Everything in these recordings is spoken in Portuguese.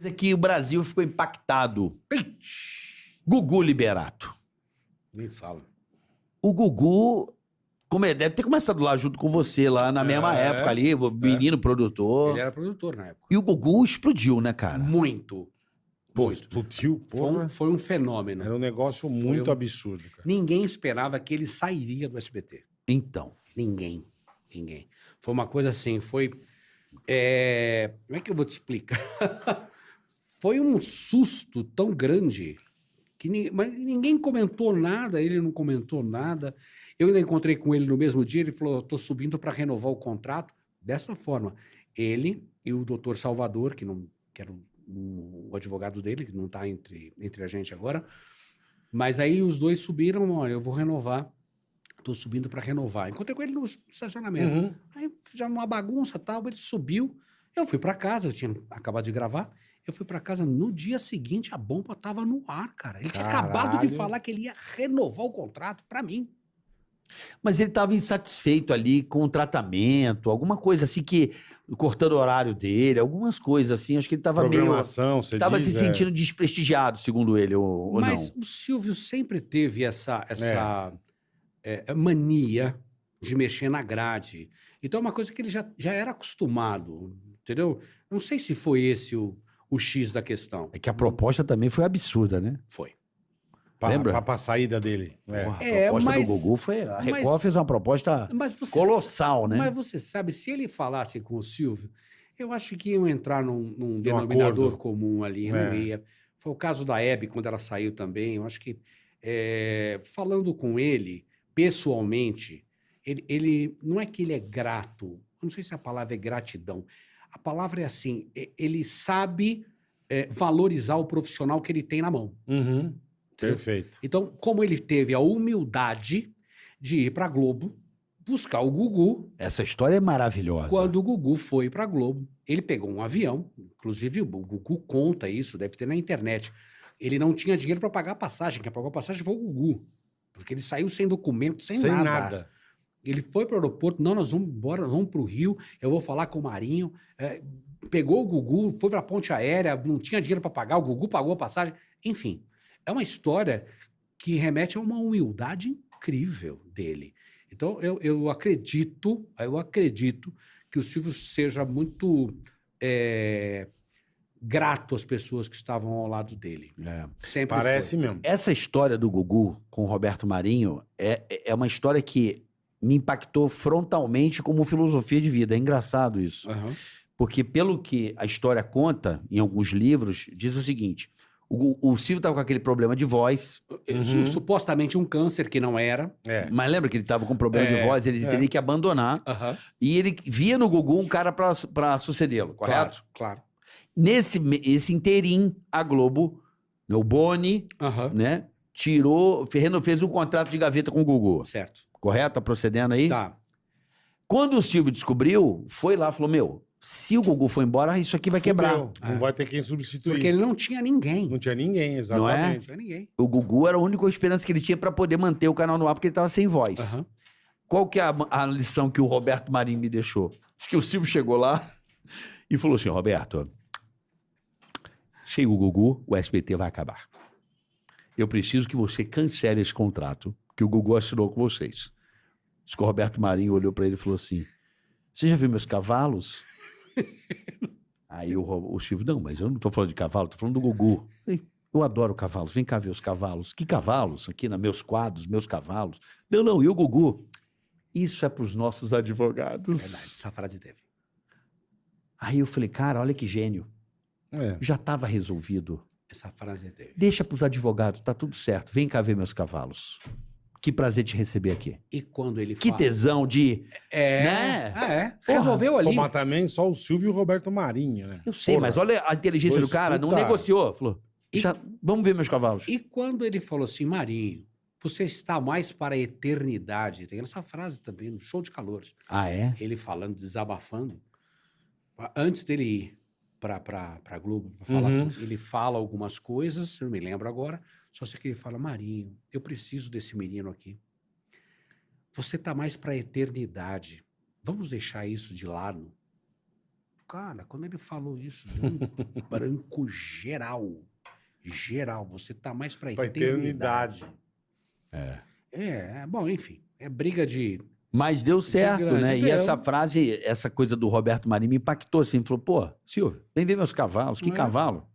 É que o Brasil ficou impactado. Gugu Liberato. Nem fala. O Gugu deve ter começado lá junto com você, lá na mesma época ali, o menino produtor. Ele era produtor na época. E o Gugu explodiu, né, cara? Muito. Pô, Muito. explodiu, porra. Foi um fenômeno. Era um negócio Foi muito um- absurdo, cara. Ninguém esperava que ele sairia do SBT. Então. Ninguém. Foi uma coisa assim, como é que eu vou te explicar? Foi um susto tão grande que mas ninguém comentou nada, ele não comentou nada. Eu ainda encontrei com ele no mesmo dia, ele falou, estou subindo para renovar o contrato. Dessa forma, ele e o doutor Salvador, que era o advogado dele, que não está entre a gente agora, mas aí os dois subiram, olha, eu vou renovar. Tô subindo para renovar. Encontrei com ele no estacionamento. Uhum. Aí já uma bagunça e tal, ele subiu. Eu fui para casa, eu tinha acabado de gravar. Eu fui para casa no dia seguinte, a bomba tava no ar, cara. Ele tinha acabado de Caralho. falar que ele ia renovar o contrato para mim. Mas ele estava insatisfeito ali com o tratamento, alguma coisa assim que, cortando o horário dele, algumas coisas assim, acho que ele estava meio... Programação, você Estava diz, se sentindo desprestigiado, segundo ele, ou Mas não? o Silvio sempre teve essa mania de mexer na grade. Então é uma coisa que ele já era acostumado, entendeu? Não sei se foi esse o X da questão. É que a proposta também foi absurda, né? Foi. Lembra? Pra saída dele. Porra, a É, proposta mas- do Gugu foi... A Record mas- fez uma proposta Mas você, colossal, né? Mas você sabe, se ele falasse com o Silvio, eu acho que iam entrar num Um denominador acordo. comum ali, não É. ia. Foi o caso da Hebe, quando ela saiu também. Eu acho que, falando com ele, pessoalmente, ele não é que ele é grato, eu não sei se a palavra é gratidão, a palavra é assim, ele sabe valorizar o profissional que ele tem na mão. Uhum. Perfeito. Então, como ele teve a humildade de ir para a Globo, buscar o Gugu, Essa história é maravilhosa. quando o Gugu foi para a Globo, ele pegou um avião, inclusive o Gugu conta isso, deve ter na internet. Ele não tinha dinheiro para pagar a passagem, quem pagou a passagem foi o Gugu, porque ele saiu sem documento, sem nada. Ele foi para o aeroporto, não, nós vamos embora, nós vamos para o Rio, eu vou falar com o Marinho. Pegou o Gugu, foi para a ponte aérea, não tinha dinheiro para pagar, o Gugu pagou a passagem. Enfim, é uma história que remete a uma humildade incrível dele. Então, eu acredito que o Silvio seja muito grato às pessoas que estavam ao lado dele. Sempre Parece foi. mesmo. Essa história do Gugu com o Roberto Marinho é uma história que me impactou frontalmente como filosofia de vida. É engraçado isso. Aham. Porque pelo que a história conta, em alguns livros, diz o seguinte: o Silvio estava com aquele problema de voz, Uhum. Supostamente um câncer que não era. mas lembra que ele estava com problema de voz, ele teria que abandonar, Aham. e ele via no Gugu um cara para sucedê-lo, correto? Claro. Esse interim, a Globo, o Boni, Aham. né, fez um contrato de gaveta com o Gugu, Certo. correto? Tá procedendo aí? Tá. Quando o Silvio descobriu, foi lá e falou, meu, se o Gugu for embora, isso aqui vai quebrar. Fudeu. Não vai ter quem substituir. Porque ele não tinha ninguém. Não tinha ninguém, Não exatamente. tinha ninguém. O Gugu era a única esperança que ele tinha para poder manter o canal no ar, porque ele estava sem voz. Aham. Qual que é a lição que o Roberto Marinho me deixou? Diz que o Silvio chegou lá e falou assim, Roberto, chega o Gugu, o SBT vai acabar. Eu preciso que você cancele esse contrato que o Gugu assinou com vocês. Diz que o Roberto Marinho olhou para ele e falou assim, você já viu meus cavalos? Aí o Silvio, não, mas eu não tô falando de cavalo, tô falando do Gugu. Eu adoro cavalos, vem cá ver os cavalos. Que cavalos? Aqui nos meus quadros, meus cavalos. Não, e o Gugu? Isso é pros nossos advogados. Verdade, essa frase teve. Aí eu falei, cara, olha que gênio. É. Já estava resolvido. Essa frase teve. Deixa pros advogados, tá tudo certo. Vem cá ver meus cavalos. Que prazer te receber aqui. E quando ele Que fala... tesão de... Né? Resolveu ali. Pô, mas também só o Silvio e o Roberto Marinho, né? Eu sei, Porra. mas olha a inteligência Dois do cara, não puta- negociou. Falou, E- vamos ver meus cavalos. E quando ele falou assim, Marinho, você está mais para a eternidade. Tem essa frase também no Show de Calouros. Ah, é? Ele falando, desabafando. Antes dele ir para Globo, pra falar, Uhum. ele fala algumas coisas, eu não me lembro agora, só sei que ele fala, Marinho, eu preciso desse menino aqui. Você está mais para a eternidade. Vamos deixar isso de lado. Cara, quando ele falou isso, deu um branco geral. Geral. Você tá mais pra Pra eternidade. Bom, enfim. É briga de... Mas deu certo, grande, né? E deu. essa frase, essa coisa do Roberto Marinho me impactou assim. Falou, pô, Silvio, vem ver meus cavalos. Que É. cavalo?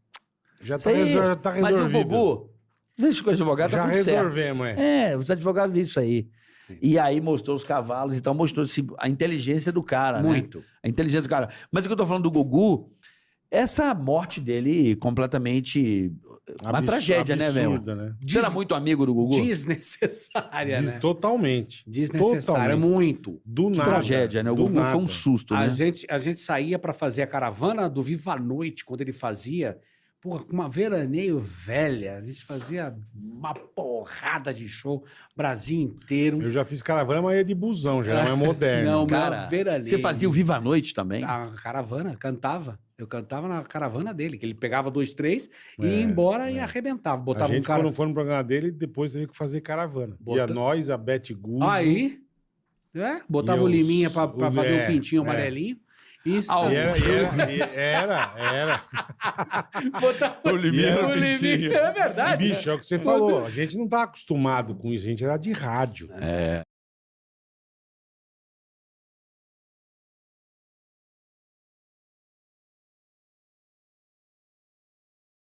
Já Isso tá, aí. já tá Mas resolvido. o Gugu, os advogados Já tá tudo certo. resolvemos, é. É, os advogados viram isso aí. Sim. E aí mostrou os cavalos, então mostrou assim, a inteligência do cara, né? Muito. A inteligência do cara. Mas o que eu tô falando do Gugu, essa morte dele completamente... Uma tragédia, né, velho? Absurda, né? Você era muito amigo do Gugu? Desnecessária, né? Totalmente. Desnecessária, Totalmente. muito. Do Que nada. tragédia, né? O do Gugu nada. foi um susto, né? A gente saía pra fazer a caravana do Viva a Noite, quando ele fazia, porra, com uma veraneio velha. A gente fazia uma porrada de show, Brasil inteiro. Eu já fiz caravana, mas ia de busão, já era mais moderno. Não, Cara, meu veraneio. você fazia o Viva a Noite também? A caravana, cantava. Eu cantava na caravana dele, que ele pegava 2, 3, É, ia embora e é. arrebentava. A Botava gente, um cara... quando foi no programa dele, depois teve que fazer caravana. Bota- Ia nós, a Beth Guzzo. Aí, botava E o os- Liminha pra fazer é, um pintinho é. amarelinho. Isso. Era. Botava O Liminha era o pintinho. É E, verdade. bicho, é o que você falou. A gente não tá acostumado com isso, a gente era de rádio. É.